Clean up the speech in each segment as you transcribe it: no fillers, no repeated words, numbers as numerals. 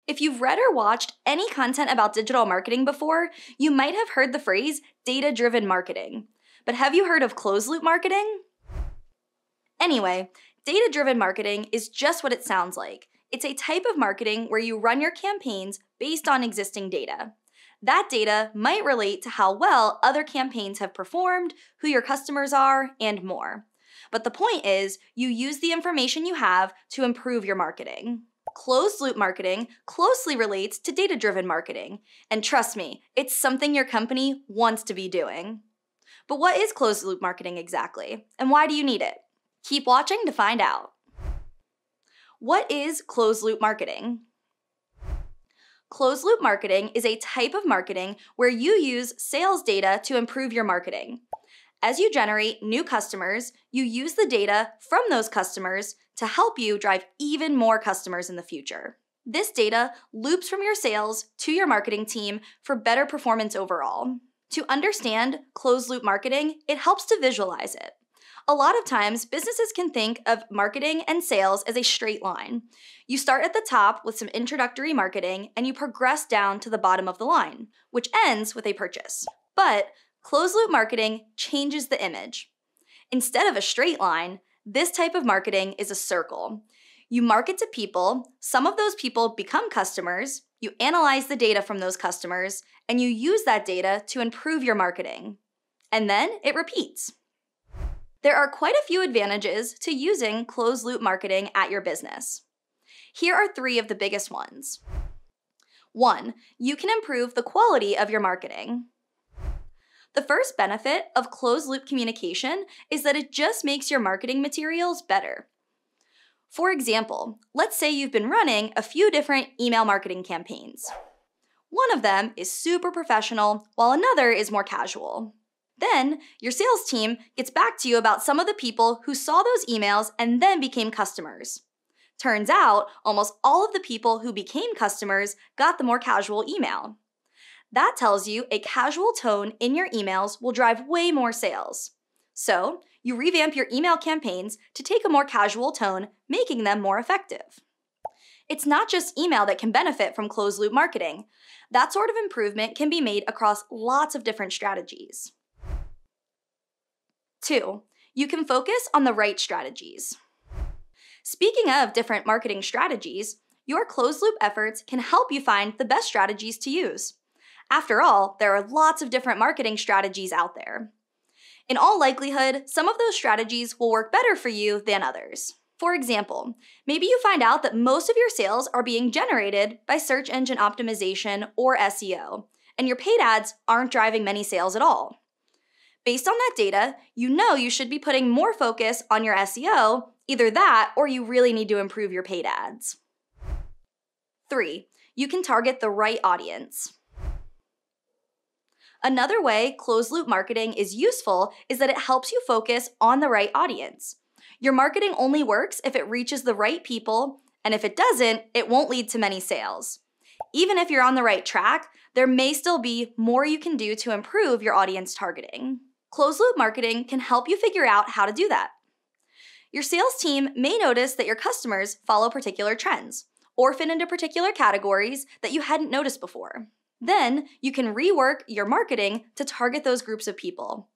If you've read or watched any content about digital marketing before, you might have heard the phrase data-driven marketing. But have you heard of closed-loop marketing? Anyway, data-driven marketing is just what it sounds like. It's a type of marketing where you run your campaigns based on existing data. That data might relate to how well other campaigns have performed, who your customers are, and more. But the point is, you use the information you have to improve your marketing. Closed-loop marketing closely relates to data-driven marketing, and trust me, it's something your company wants to be doing. But what is closed-loop marketing exactly, and why do you need it? Keep watching to find out. What is closed-loop marketing? Closed-loop marketing is a type of marketing where you use sales data to improve your marketing. As you generate new customers, you use the data from those customers to help you drive even more customers in the future. This data loops from your sales to your marketing team for better performance overall. To understand closed-loop marketing, it helps to visualize it. A lot of times, businesses can think of marketing and sales as a straight line. You start at the top with some introductory marketing and you progress down to the bottom of the line, which ends with a purchase. But closed-loop marketing changes the image. Instead of a straight line, this type of marketing is a circle. You market to people, some of those people become customers, you analyze the data from those customers, and you use that data to improve your marketing. And then it repeats. There are quite a few advantages to using closed-loop marketing at your business. Here are 3 of the biggest ones. 1, you can improve the quality of your marketing. The first benefit of closed-loop communication is that it just makes your marketing materials better. For example, let's say you've been running a few different email marketing campaigns. One of them is super professional, while another is more casual. Then, your sales team gets back to you about some of the people who saw those emails and then became customers. Turns out, almost all of the people who became customers got the more casual email. That tells you a casual tone in your emails will drive way more sales. So, you revamp your email campaigns to take a more casual tone, making them more effective. It's not just email that can benefit from closed-loop marketing. That sort of improvement can be made across lots of different strategies. 2, you can focus on the right strategies. Speaking of different marketing strategies, your closed-loop efforts can help you find the best strategies to use. After all, there are lots of different marketing strategies out there. In all likelihood, some of those strategies will work better for you than others. For example, maybe you find out that most of your sales are being generated by search engine optimization or SEO, and your paid ads aren't driving many sales at all. Based on that data, you know you should be putting more focus on your SEO, either that or you really need to improve your paid ads. 3, you can target the right audience. Another way closed-loop marketing is useful is that it helps you focus on the right audience. Your marketing only works if it reaches the right people, and if it doesn't, it won't lead to many sales. Even if you're on the right track, there may still be more you can do to improve your audience targeting. Closed-loop marketing can help you figure out how to do that. Your sales team may notice that your customers follow particular trends or fit into particular categories that you hadn't noticed before. Then, you can rework your marketing to target those groups of people.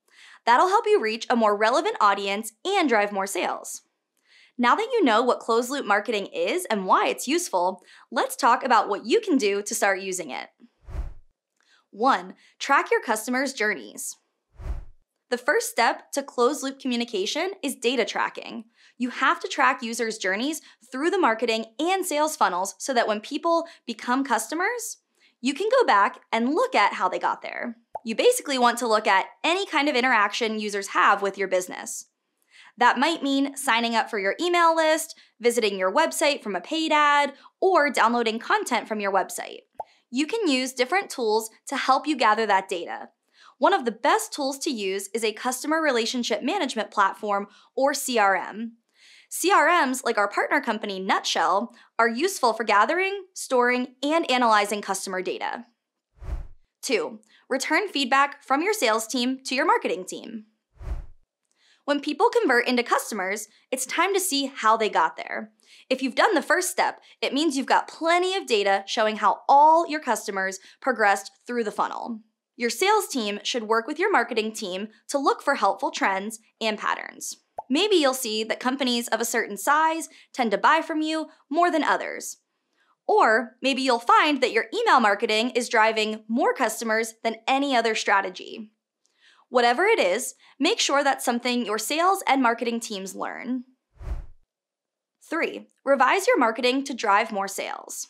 That'll help you reach a more relevant audience and drive more sales. Now that you know what closed-loop marketing is and why it's useful, let's talk about what you can do to start using it. 1, track your customers' journeys. The first step to closed-loop communication is data tracking. You have to track users' journeys through the marketing and sales funnels so that when people become customers, you can go back and look at how they got there. You basically want to look at any kind of interaction users have with your business. That might mean signing up for your email list, visiting your website from a paid ad, or downloading content from your website. You can use different tools to help you gather that data. One of the best tools to use is a customer relationship management platform, or CRM. CRMs, like our partner company Nutshell, are useful for gathering, storing, and analyzing customer data. 2, return feedback from your sales team to your marketing team. When people convert into customers, it's time to see how they got there. If you've done the first step, it means you've got plenty of data showing how all your customers progressed through the funnel. Your sales team should work with your marketing team to look for helpful trends and patterns. Maybe you'll see that companies of a certain size tend to buy from you more than others. Or maybe you'll find that your email marketing is driving more customers than any other strategy. Whatever it is, make sure that's something your sales and marketing teams learn. 3. Revise your marketing to drive more sales.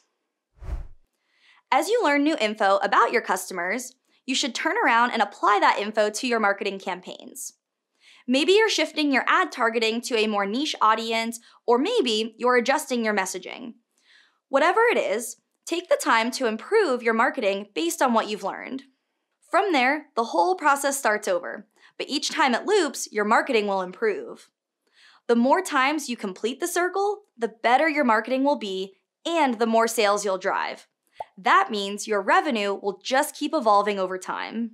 As you learn new info about your customers, you should turn around and apply that info to your marketing campaigns. Maybe you're shifting your ad targeting to a more niche audience, or maybe you're adjusting your messaging. Whatever it is, take the time to improve your marketing based on what you've learned. From there, the whole process starts over, but each time it loops, your marketing will improve. The more times you complete the circle, the better your marketing will be and the more sales you'll drive. That means your revenue will just keep evolving over time.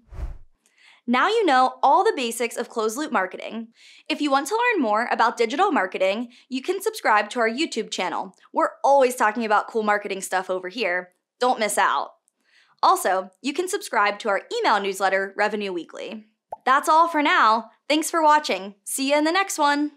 Now you know all the basics of closed-loop marketing. If you want to learn more about digital marketing, you can subscribe to our YouTube channel. We're always talking about cool marketing stuff over here. Don't miss out. Also, you can subscribe to our email newsletter, Revenue Weekly. That's all for now. Thanks for watching. See you in the next one.